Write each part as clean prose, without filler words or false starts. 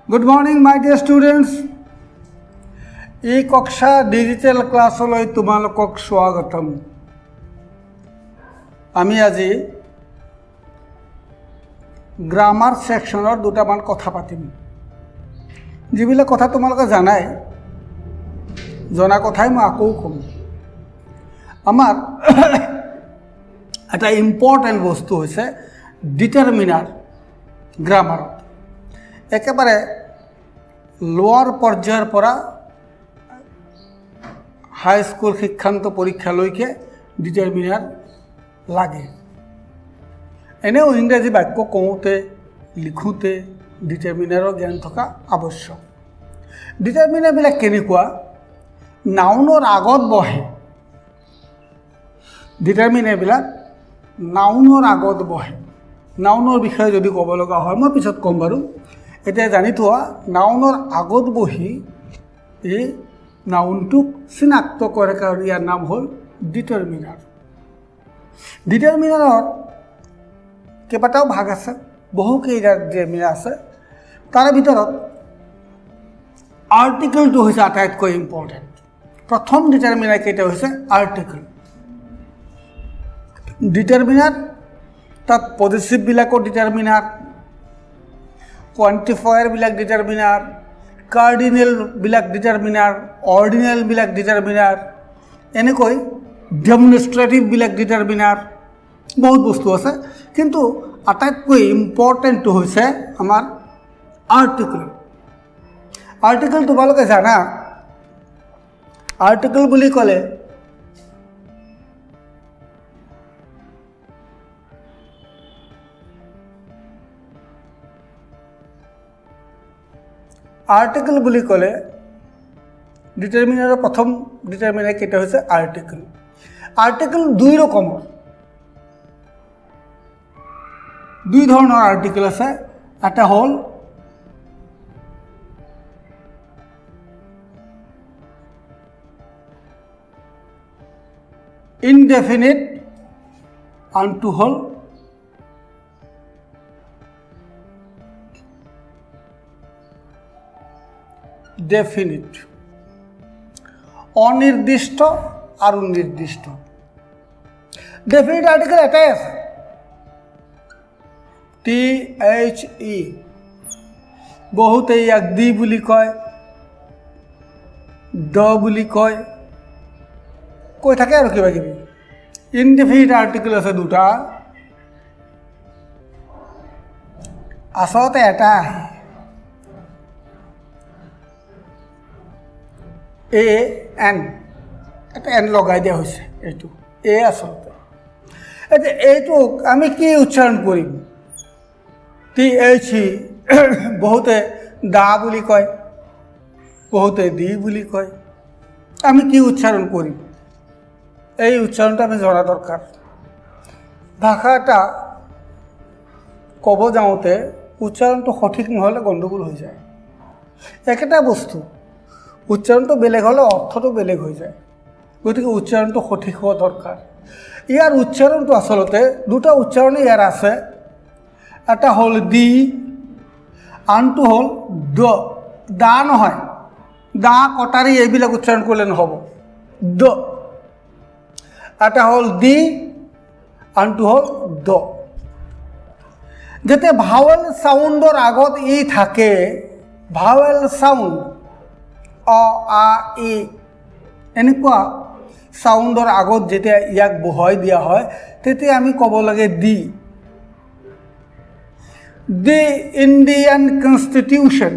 Good morning, my dear students. এই কক্ষা digital ক্লাছলৈ তোমালোকক স্বাগতম। আমি আজি গ্ৰামাৰ সেকশনৰ দুটামান কথা পাতিম। যিবিলাক কথা তোমালোকে জানাই, জনা কথাই মই আকৌ কম। আমাৰ এটা ইম্পৰ্টেণ্ট বস্তু হৈছে ডিটাৰমিনাৰ গ্ৰামাৰত। একেবাৰে লোৱাৰ পৰ্যায়ৰ পৰা হাই স্কুল শিক্ষান্ত পৰীক্ষালৈকে ডিটাৰমিনাৰ লাগে। এনেও ইংৰাজী বাক্য কওঁতে লিখোঁতে ডিটাৰমিনাৰৰ জ্ঞান থকা আৱশ্যক। ডিটাৰমিনাৰবিলাক কেনেকুৱা? নাউনৰ আগত বহে। ডিটাৰমিনাৰবিলাক নাউনৰ আগত বহে। নাউনৰ বিষয়ে যদি ক'ব লগা হয় মই পিছত ক'ম বাৰু। এতিয়া জানি থোৱা, নাউনৰ আগত বহি এই নাউনটোক চিনাক্ত কৰে কাৰণ ইয়াৰ নাম হ'ল ডিটাৰমিনাৰ। ডিটাৰমিনাৰৰ কেইবাটাও ভাগ আছে, বহুকেইটা ডিটাৰমিনাৰ আছে। তাৰে ভিতৰত আৰ্টিকেলটো হৈছে আটাইতকৈ ইম্পৰ্টেণ্ট। প্ৰথম ডিটাৰমিনাৰ কেইটা হৈছে আৰ্টিকেল। ডিটাৰমিনাৰ তাত পজিটিভবিলাকৰ ডিটাৰমিনাৰ, কোৱান্টিফায়াৰবিলাক ডিটাৰমিনাৰ, কাৰ্ডিনেলবিলাক ডিটাৰমিনাৰ, অৰ্ডিনেলবিলাক ডিটাৰমিনাৰ, এনেকৈ ডেমনষ্ট্ৰেটিভবিলাক ডিটাৰমিনাৰ, বহুত বস্তু আছে। কিন্তু আটাইতকৈ ইম্পৰ্টেণ্টটো হৈছে আমাৰ আৰ্টিকেল। আৰ্টিকেল তোমালোকে জানা, আৰ্টিকেল বুলি ক'লে আৰ্টিকেল বুলি ক'লে ডিটাৰমিনাৰৰ প্ৰথম ডিটাৰমিনাৰ কেইটা হৈছে আৰ্টিকেল। আৰ্টিকেল দুই ৰকমৰ, দুই ধৰণৰ আৰ্টিকেল আছে। এটা হ'ল ইনডেফিনিট, আনটো হ'ল ডেফিনিট। অনিৰ্দিষ্ট আৰু নিৰ্দিষ্ট। ডেফিনিট আৰ্টিকেল এটাই আছে, THE। বহুতে ইয়াক দি বুলি কয়, দ বুলি কয়, কৈ থাকে আৰু কিবা কিবি। ইনডেফিনিট আৰ্টিকেল আছে দুটা, আচলতে এটা AN, এটা এন লগাই দিয়া হৈছে। এইটো এ আচলতে। এতিয়া এইটোক আমি কি উচ্চাৰণ কৰিম? THE। বহুতে দা বুলি কয়, বহুতে দি বুলি কয়। আমি কি উচ্চাৰণ কৰিম? এই উচ্চাৰণটো আমি জনা দৰকাৰ। ভাষা এটা ক'ব যাওঁতে উচ্চাৰণটো সঠিক নহ'লে গণ্ডগোল হৈ যায়। একেটা বস্তু উচ্চাৰণটো বেলেগ হ'লে অৰ্থটো বেলেগ হৈ যায়। গতিকে উচ্চাৰণটো সঠিক হোৱা দৰকাৰ। ইয়াৰ উচ্চাৰণটো আচলতে দুটা উচ্চাৰণে ইয়াৰ আছে। এটা হ'ল দি, আনটো হ'ল দ। দা নহয়, দা কটাৰী এইবিলাক উচ্চাৰণ কৰিলে নহ'ব, দ। এটা হ'ল দি, আনটো হ'ল দ। যেতিয়া ভাৱেল চাউণ্ডৰ আগত ই থাকে, ভাৱেল চাউণ্ড অ, আ, ই, এনেকুৱা চাউণ্ডৰ আগত যেতিয়া ইয়াক বহাই দিয়া হয় তেতিয়া আমি ক'ব লাগে দি। দি ইণ্ডিয়ান কনষ্টিটিউশ্যন।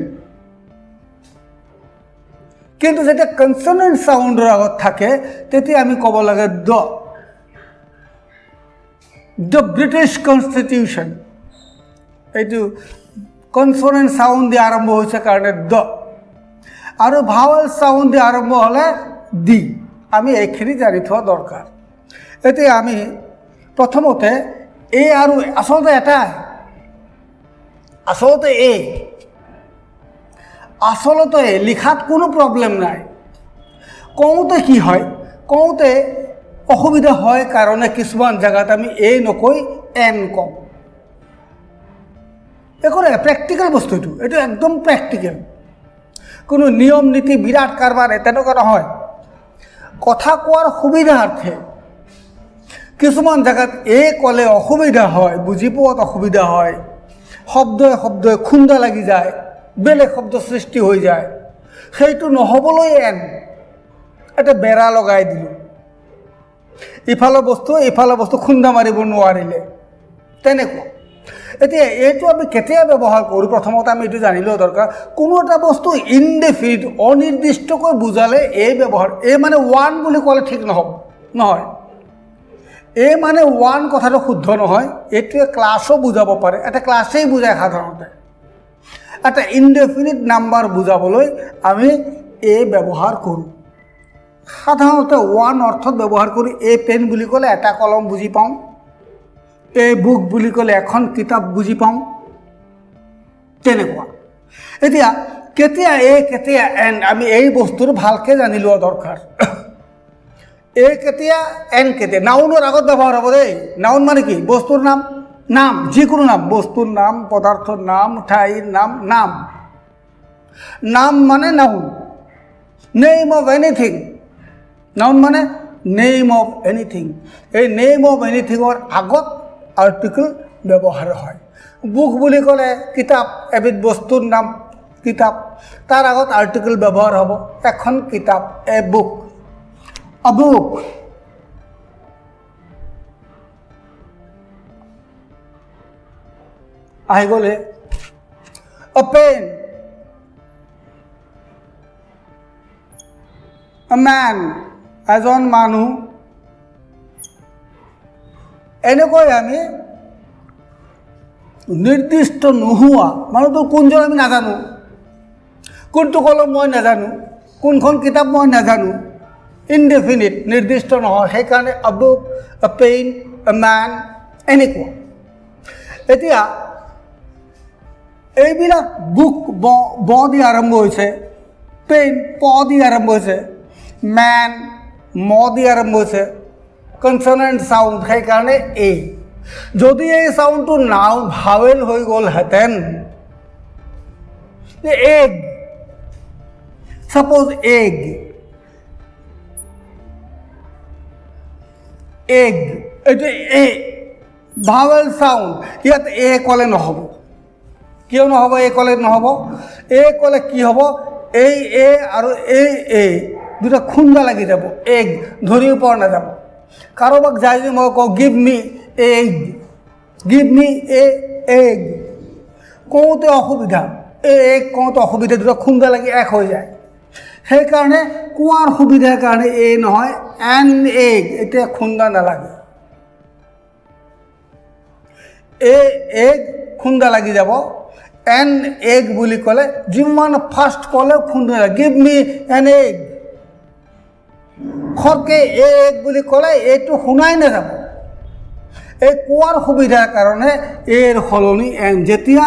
কিন্তু যেতিয়া কনচনেণ্ট চাউণ্ডৰ আগত থাকে তেতিয়া আমি ক'ব লাগে দ। The British constitution. এইটো কনচনেণ্ট চাউণ্ড দি আৰম্ভ হৈছে কাৰণে দ, আৰু ভাৱেল চাউণ্ড দি আৰম্ভ হ'লে দি। আমি এইখিনি জানি থোৱা দৰকাৰ। এতিয়া আমি প্ৰথমতে এ আৰু আচলতে এটাই, আচলতে আচলতে লিখাত কোনো প্ৰব্লেম নাই। কওঁতে কি হয়, কওঁতে অসুবিধা হয় কাৰণে কিছুমান জেগাত আমি নকৈ এন কওঁ। একো প্ৰেক্টিকেল বস্তু এইটো একদম প্ৰেক্টিকেল, কোনো নিয়ম নীতি বিৰাট কাৰবাৰ তেনেকুৱা নহয়। কথা কোৱাৰ সুবিধাৰ্থে কিছুমান জেগাত ক'লে অসুবিধা হয়, বুজি পোৱাত অসুবিধা হয়, শব্দই শব্দই খুন্দা লাগি যায়, বেলেগ শব্দ সৃষ্টি হৈ যায়। সেইটো নহ'বলৈ এটা বেৰা লগাই দিলোঁ, ইফালৰ বস্তু খুন্দা মাৰিব নোৱাৰিলে, তেনেকুৱা। এতিয়া এইটো আমি কেতিয়া ব্যৱহাৰ কৰোঁ, প্ৰথমতে আমি এইটো জানি লোৱা দৰকাৰ। কোনো এটা বস্তু ইনডেফিনিট অনিৰ্দিষ্টকৈ বুজালে ব্যৱহাৰ, মানে ওৱান বুলি ক'লে ঠিক নহয়। মানে ওৱান কথাটো শুদ্ধ নহয়, এইটোৱে ক্লাছো বুজাব পাৰে, এটা ক্লাছেই বুজায় সাধাৰণতে। এটা ইনডেফিনিট নাম্বাৰ বুজাবলৈ আমি ব্যৱহাৰ কৰোঁ। সাধাৰণতে ওৱান অৰ্থত ব্যৱহাৰ কৰি পেন বুলি ক'লে এটা কলম বুজি পাওঁ, বুক বুলি ক'লে এখন কিতাপ বুজি পাওঁ, তেনেকুৱা। এতিয়া কেতিয়া কেতিয়া আমি এই বস্তুটো ভালকৈ জানি লোৱা দৰকাৰ। কেতিয়া কেতিয়া নাউনৰ আগত ব্যৱহাৰ হ'ব দেই। নাউন মানে কি? বস্তুৰ নাম, যিকোনো নাম, বস্তুৰ নাম, পদাৰ্থৰ নাম, ঠাইৰ নাম। নাম মানে noun, name of anything. Noun মানে নেম অফ এনিথিং। এই নেম অফ এনিথিঙৰ আগত আৰ্টিকল ব্যৱহাৰ হয়। বুক বুলি ক'লে কিতাপ, এবিধ বস্তুৰ নাম কিতাপ, তাৰ আগত আৰ্টিকল ব্যৱহাৰ হ'ব, এখন কিতাপ, বুক। A book. আহি গ'লে a pen, a man, এজন মানুহ। এনেকৈ আমি নিৰ্দিষ্ট নোহোৱা, মানুহটো কোনজন আমি নাজানো, কোনটো কলম মই নাজানো, কোনখন কিতাপ মই নাজানো, ইনডেফিনিট, নিৰ্দিষ্ট নহয়, সেইকাৰণে আ বুক, আ পেইন, আ ম্যান, এনেকুৱা। এতিয়া এইবিলাক বুক ব দি আৰম্ভ হৈছে, পেইন প দি আৰম্ভ হৈছে, ম্যান ম দি আৰম্ভ হৈছে, কনসনেণ্ট চাউণ্ড, সেইকাৰণে যদি এই চাউণ্ডটো নাউন ভাৱেল হৈ গ'লহেঁতেন, এগ, সাপোজ এগ, এইটো ভাৱেল চাউণ্ড, ইয়াত ক'লে নহ'ব। কিয় নহ'ব? ক'লে নহ'ব। ক'লে কি হ'ব? আৰু দুটা খুন্দা লাগি যাব, ধৰিব পৰা নাযাব। কাৰোবাক যাই যদি মই কওঁ গিভ মি এগ, কওঁতে অসুবিধা, কওঁতে অসুবিধা, দুটা খুন্দা লাগি এক হৈ যায়। সেইকাৰণে কোৱাৰ সুবিধাৰ কাৰণে নহয়, এগ, এতিয়া খুন্দা নালাগে। এগ খুন্দা লাগি যাব। এগ বুলি ক'লে যিমান ফাৰ্ষ্ট ক'লে খুন্দা লাগে, গিভ মি এগ। খৰকে এগ বুলি ক'লে এইটো শুনাই নাযাব। কোৱাৰ সুবিধাৰ কাৰণে সলনি যেতিয়া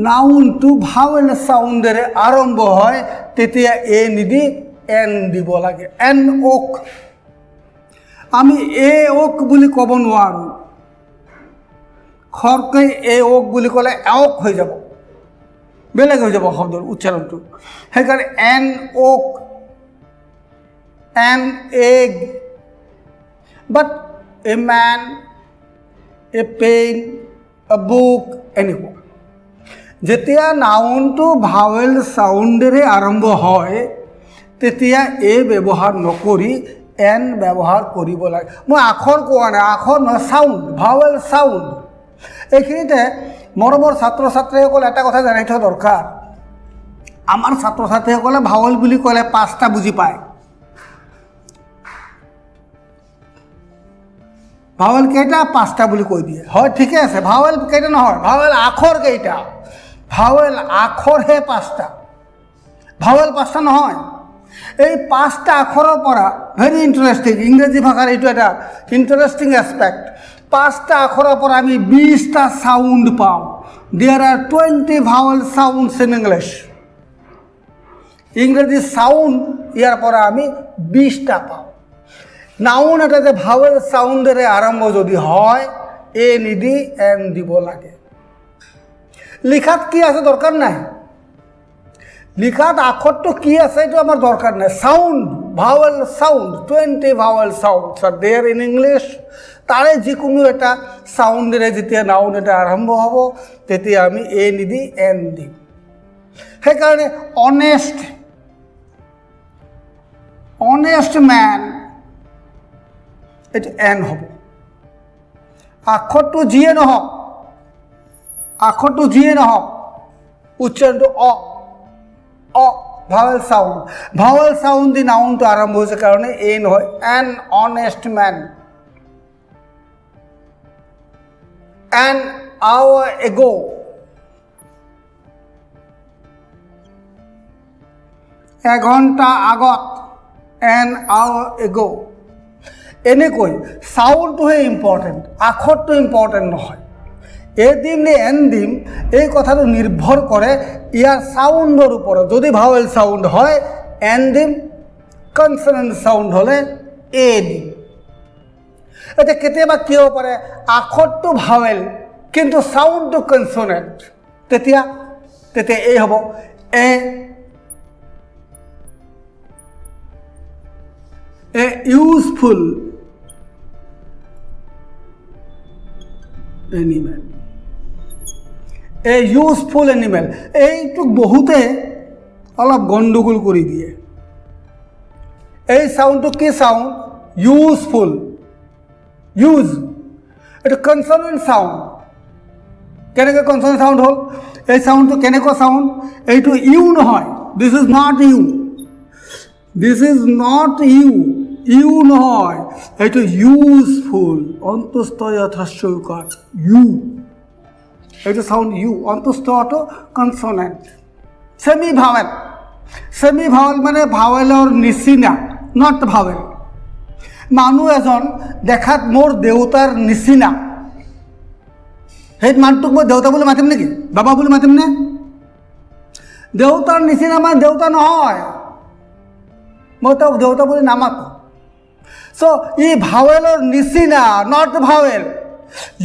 নাউনটো ভাৱেল চাউণ্ডেৰে আৰম্ভ হয়, তেতিয়া নিদি দিব লাগে। ওক, আমি ওক বুলি ক'ব নোৱাৰোঁ। খৰকে ওক বুলি ক'লে এওক হৈ যাব, বেলেগ হৈ যাব শব্দৰ উচ্চাৰণটো। সেইকাৰণে oak, egg, but a man, a pain, a book, এনেকুৱা। যেতিয়া নাউনটো ভাৱেল চাউণ্ডেৰে আৰম্ভ হয়, তেতিয়া ব্যৱহাৰ নকৰি ব্যৱহাৰ কৰিব লাগে। মই আখৰ কোৱা নাই, আখৰ নহয়, চাউণ্ড, ভাৱেল চাউণ্ড। এইখিনিতে মৰমৰ ছাত্ৰ ছাত্ৰীসকলে এটা কথা জানি থোৱা দৰকাৰ। আমাৰ ছাত্ৰ ছাত্ৰীসকলে ভাৱেল বুলি ক'লে 5টা বুজি পায়। ভাৱেল কেইটা? 5টা বুলি কৈ দিয়ে, হয়, ঠিকে আছে। ভাৱেল কেইটা নহয়, ভাৱেল আখৰ কেইটা? ভাৱেল আখৰহে 5টা, ভাৱেল 5টা নহয়। এই 5টা আখৰৰ পৰা, ভেৰি ইণ্টাৰেষ্টিং, ইংৰাজী ভাষাৰ এইটো এটা ইণ্টাৰেষ্টিং এছপেক্ট। 5টা আখৰৰ পৰা আমি 20টা চাউণ্ড পাওঁ। There are 20 vowel sounds in English. ইংৰাজী চাউণ্ড ইয়াৰ পৰা আমি 20টা পাওঁ। নাউন এটা যে ভাৱেল চাউণ্ডেৰে আৰম্ভ যদি হয়, নিদি দিব লাগে। লিখাত কি আছে দৰকাৰ নাই, লিখাত আখৰটো কি আছে এইটো আমাৰ দৰকাৰ নাই। Sound, vowel sound, 20 vowel sounds are there in English. তাৰে যিকোনো এটা সাউণ্ডেৰে যেতিয়া নাউন এটা আৰম্ভ হ'ব তেতিয়া আমি এ নিদি এন দিম। সেইকাৰণে অনেষ্ট, অনেষ্ট মেন, এইটো এন হ'ব। আখৰটো যিয়ে নহওক, আখৰটো যিয়ে নহওক, উচ্চাৰণটো অ, অ ভাৱেল সাউন্ড, ভাৱেল সাউন্ড দি নাউনটো আৰম্ভ হৈছে কাৰণে এ নহয়, an honest man. An hour ago, এঘণ্টা আগত, an hour ago। এনেকৈ সাউন্ডটোহে ইম্পৰ্টেণ্ট, আখৰটো ইম্পৰ্টেণ্ট নহয়। এ দিম নে এন দিম এই কথাটো নিৰ্ভৰ কৰে ইয়াৰ সাউণ্ডৰ ওপৰত। যদি ভাৱেল সাউণ্ড হয় এন দিম, কনসনেন্ট সাউণ্ড হ'লে এ দিম। এতিয়া কেতিয়াবা কি হ'ব পাৰে আখৰটো ভাৱেল কিন্তু সাউণ্ডটো কনসনেন্ট, তেতিয়া এই হ'ব a useful animal, a useful animal. এইটোক বহুতে অলপ গণ্ডগোল কৰি দিয়ে। এই সাউণ্ডটো কি সাউণ্ড? ইউজফুল, ইউজ, এইটো কনসনেন্ট সাউণ্ড। কেনেকৈ কনসনেন্ট সাউণ্ড হ'ল? এই সাউণ্ডটো কেনেকুৱা সাউণ্ড? এইটো ইউ নহয়, this is not U, this is not U, U নহয়, এইটো ইউজফুল, অন্তস্থ যথাস্যকার ইউ, এইটো সাউণ্ড ইউ, অন্তস্থটো consonant. Semi vowel, semi vowel মানে ভাৱেলৰ নিচিনা, নট ভাৱেল। মানুহ এজন দেখাত মোৰ দেউতাৰ নিচিনা, সেই মানুহটোক মই দেউতা বুলি মাতিম নেকি? বাবা বুলি মাতিম নে? দেউতাৰ নিচিনা মানে দেউতা নহয়, মই তেওঁক দেউতা বুলি নামাতো। চ' ই ভাৱেলৰ নিচিনা, নট ভাৱেল,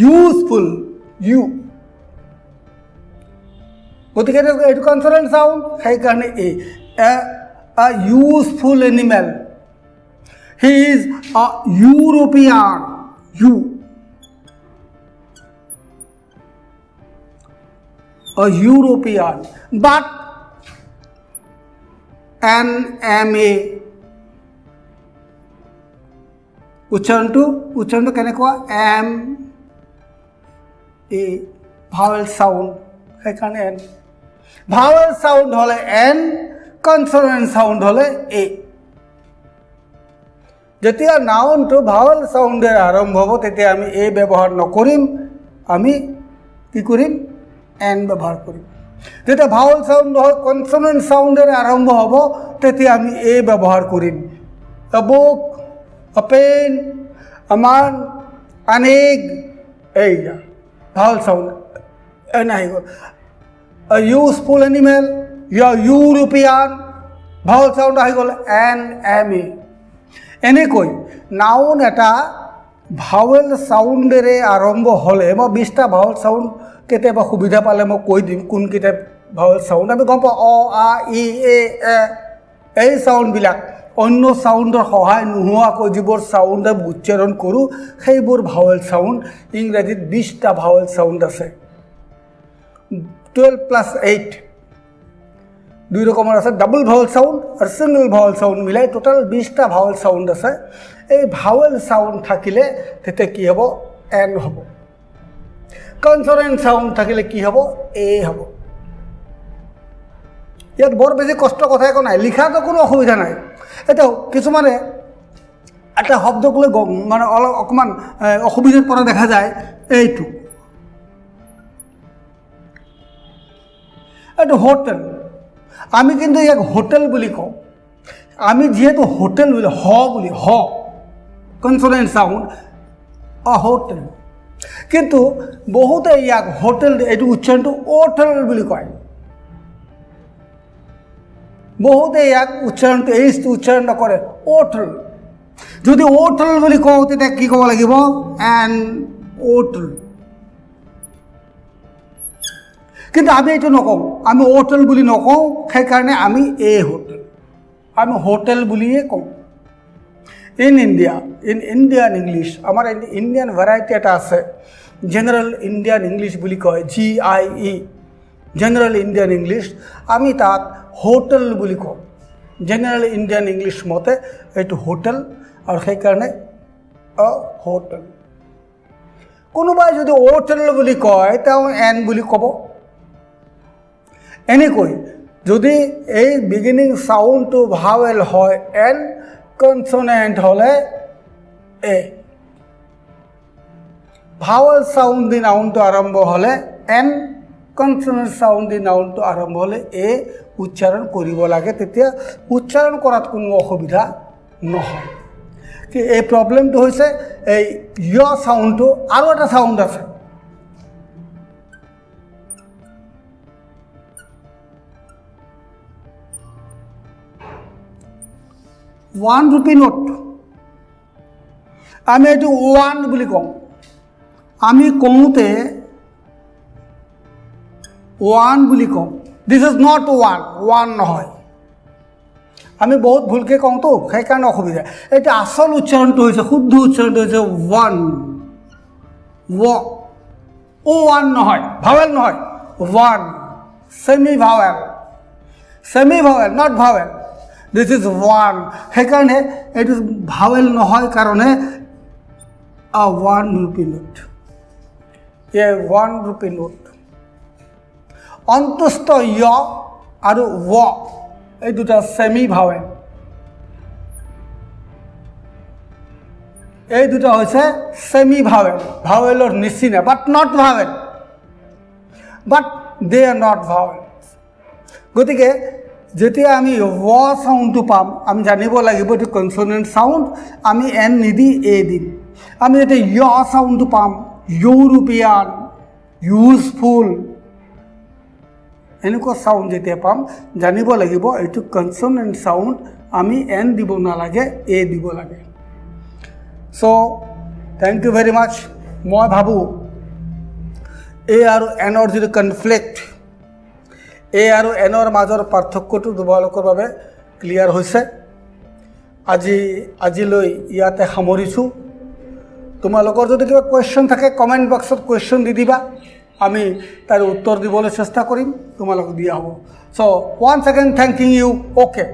ইউজফুল, ইউ। গতিকে এইটো কনসনেন্ট সাউণ্ড, সেইকাৰণে এ useful animal. He is a European, you, a European, but an MA, উচ্চাৰণটো কেনেকুৱা? এম এ, ভাৱেল সাউণ্ড, সেইকাৰণে এন। ভাৱেল সাউণ্ড হ'লে এন, কনসনেন্ট সাউণ্ড হ'লে এ। যেতিয়া নাউনটো ভাৱেল সাউণ্ডেৰে আৰম্ভ হ'ব তেতিয়া আমি এ ব্যৱহাৰ নকৰিম, আমি কি কৰিম? এন ব্যৱহাৰ কৰিম। যেতিয়া ভাৱেল সাউণ্ড হয় কনসনেন্ট সাউণ্ডেৰে আৰম্ভ হ'ব তেতিয়া আমি এ ব্যৱহাৰ কৰিম। এ বুক, এ পেন, এ মান, এন এগ, এইয়া ভাৱেল সাউণ্ড, এন আহি গ'ল। এ useful animal, European, vowel sound আহি গ'ল এন এম এ। এনেকৈ নাউন এটা ভাৱেল সাউণ্ডেৰে আৰম্ভ হ'লে, মই 20টা ভাৱেল সাউণ্ড কেতিয়াবা সুবিধা পালে মই কৈ দিম কোনকেইটা ভাৱেল সাউণ্ড। আমি গম পাওঁ অ, আ, ই, এ, এই সাউণ্ডবিলাক অন্য সাউণ্ডৰ সহায় নোহোৱাকৈ যিবোৰ সাউণ্ড আমি উচ্চাৰণ কৰোঁ সেইবোৰ ভাৱেল সাউণ্ড। ইংৰাজীত 20টা ভাৱেল সাউণ্ড আছে, 12 + 8, দুই রকমের আছে, ডাবল ভাওয়েল সাউন্ড আর সিঙ্গল ভাওয়েল সাউন্ড মিলাই টোটাল 20টা ভাওয়েল সাউন্ড আছে। এই ভাওয়েল সাউন্ড থাকিলে তেতিয়া কি হ'ব? এন হ'ব। কনসনেন্ট সাউন্ড থাকিলে কি হ'ব? এ হ'ব। ইয়াত বৰ বেছি কষ্ট কথা একো নাই, লিখাতো কোনো অসুবিধা নাই। এতিয়া কিছুমানে এটা শব্দক লৈ মানে অলপ অকণমান অসুবিধাত পৰা দেখা যায়। এইটো এইটো হোটেল, আমি কিন্তু ইয়াক হোটেল বুলি কওঁ। আমি যিহেতু হোটেল বুলি বুলি কনসনেন্ট সাউন্ড হোটেল, কিন্তু বহুতে ইয়াক হোটেল এইটো উচ্চাৰণটো ওটেল বুলি কয়। বহুতে ইয়াক উচ্চাৰণটো এইচটো উচ্চাৰণ নকৰে, ওটেল। যদি ওটেল বুলি কওঁ তেতিয়া কি ক'ব লাগিব? এন ওটেল। কিন্তু আমি এইটো নকওঁ, আমি হোটেল বুলি নকওঁ, সেইকাৰণে আমি এ হোটেল, আমি হোটেল বুলিয়ে কওঁ। ইন ইণ্ডিয়ান ইংলিছ, আমাৰ ইণ্ডিয়ান ভেৰাইটি এটা আছে, জেনেৰেল ইণ্ডিয়ান ইংলিছ বুলি কয়, GIE, জেনেৰেল ইণ্ডিয়ান ইংলিছ। আমি তাক হোটেল বুলি কওঁ। জেনেৰেল ইণ্ডিয়ান ইংলিছ মতে এইটো হোটেল, আৰু সেইকাৰণে হোটেল। কোনোবাই যদি হোটেল বুলি কয় তেওঁ এন বুলি ক'ব। এনেকৈ যদি এই বিগিনিং চাউণ্ডটো ভাৱেল হয় এন, কনসনেণ্ট হ'লে এ, ভাৱেল চাউণ্ড দি নাউনটো আৰম্ভ হ'লে এন, কনসনেণ্ট চাউণ্ড দি নাউনটো আৰম্ভ হ'লে এ উচ্চাৰণ কৰিব লাগে। তেতিয়া উচ্চাৰণ কৰাত কোনো অসুবিধা নহয়। কি এই প্ৰব্লেমটো হৈছে এই য় চাউণ্ডটো, আৰু এটা চাউণ্ড আছে, ওৱান ৰূপী নোট। আমি এইটো ওৱান বুলি কওঁ। আমি কওঁতে ওৱান বুলি কওঁ। দিছ ইজ নট ওৱান, ওৱান নহয়। আমি বহুত ভুলকৈ কওঁতো, সেইকাৰণে অসুবিধা। এতিয়া আচল উচ্চাৰণটো হৈছে, শুদ্ধ উচ্চাৰণটো হৈছে ওৱান, ওৱান নহয়, ভাৱেল নহয়, one, semi vowel, semi vowel, not vowel. This is one. সেইকাৰণে এইটো ভাৱেল নহয় কাৰণে ওৱান ৰূপী নোট, এ ওৱান ৰূপী নোট। অন্তুষ্ট য় আৰু ৱ এই দুটা ছেমি ভাৱেল, এই দুটা হৈছে ছেমি ভাৱেল, ভাৱেলৰ নিচিনা, but not vowel, but they are not vowel. গতিকে যেতিয়া আমি ৱ চাউণ্ডটো পাম, আমি জানিব লাগিব এইটো কনসনেণ্ট চাউণ্ড, আমি এন নিদি এ দিম। আমি যেতিয়া য় চাউণ্ডটো পাম, ইউৰোপিয়ান, ইউজফুল, এনেকুৱা চাউণ্ড যেতিয়া পাম, জানিব লাগিব এইটো কনসনেণ্ট চাউণ্ড, আমি এন দিব নালাগে, এ দিব লাগে। চ' থেংক ইউ ভেৰি মাছ। মই ভাবোঁ এ আৰু এনৰ যিটো কনফ্লিক্ট, এ আৰু এনৰ মাজৰ পাৰ্থক্যটো তোমালোকৰ বাবে ক্লিয়াৰ হৈছে। আজিলৈ ইয়াতে সামৰিছোঁ। তোমালোকৰ যদি কিবা কুৱেশ্যন থাকে কমেণ্ট বক্সত কুৱেশ্যন দি দিবা, আমি তাৰ উত্তৰ দিবলৈ চেষ্টা কৰিম, তোমালোকক দিয়া হ'ব। চ' ওৱান্স এগেইন থেংকিং ইউ। অ'কে।